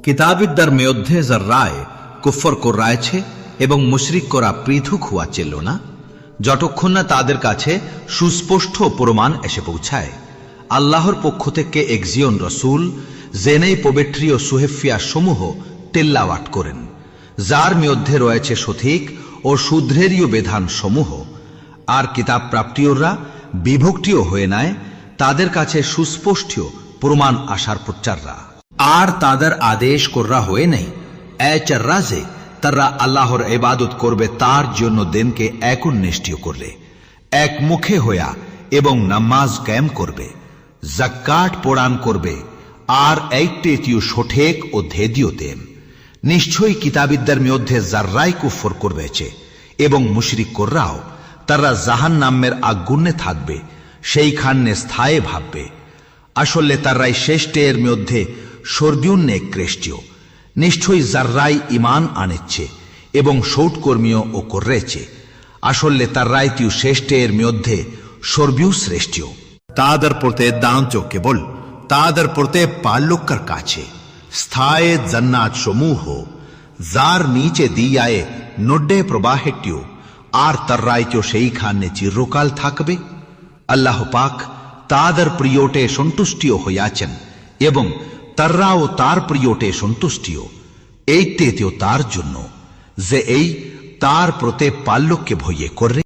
কিতাবিদ্দার মধ্যে যাররায় কুফর করাইছে এবং মুশরিক করা পৃথক হওয়া চলল না যতক্ষণ না তাদের কাছে সুস্পষ্ট প্রমাণ এসে পৌঁছায়। আল্লাহর পক্ষ থেকে একজন রসুল জেনেই পবিত্র সুহেফিয়া সমূহ তেলাওয়াত করেন, যার মধ্যে রয়েছে সঠিক ও শুদ্ধেরীয় বিধান সমূহ। আর কিতাব প্রাপ্তিওরা বিভক্তিও হয়ে নেয় তাদের কাছে সুস্পষ্ট প্রমাণ আসার প্রচাররা। আর তাদের আদেশ করা হয়ে নেই এচররা যে তারা আল্লাহর ইবাদত করবে তার জন্য দিনকে একনিষ্ঠিত করলে, এক মুখে হইয়া এবং নামাজ কায়েম করবে, যাকাত প্রদান করবে আর এইটিও সঠিক ও ধেদিও দেন। নিশ্চয়ই কিতাবিদ্দার মধ্যে যাররাই কুফর করবেছে এবং মুশরিক কররাও তারা জাহান্নামের আগুনে থাকবে, সেইখানে স্থায়ী ভাববে। আসলে তারাই শ্রেষ্ঠের মধ্যে স্বর্গীয় ক্রেষ্টীয়। নিশ্চয়ই যাররাই ইমান আনেছে এবং সৌটকর্মীয় ও করেছে, আসলে তারাই তিউ শ্রেষ্ঠের মধ্যে স্বর্গীয় শ্রেষ্ঠীয়। তাদের প্রতি দাঞ্চ কেবল তাদের প্রতি পাল্লুকার কাছে স্থায়ী জান্নাত সমূহ, যার নিচে দিয়ায় নড্ডে প্রবাহেটিও, আর তারাইও সেইখানে চিরকাল থাকবে। আল্লাহ পাক তাদের প্রিয়টে সন্তুষ্টিও হইয়াছেন এবং তারাও তার প্রিয়টে সন্তুষ্টিও। এইতেও তার জন্য যে এই তার প্রতি পাল্লুককে ভয়ে করে।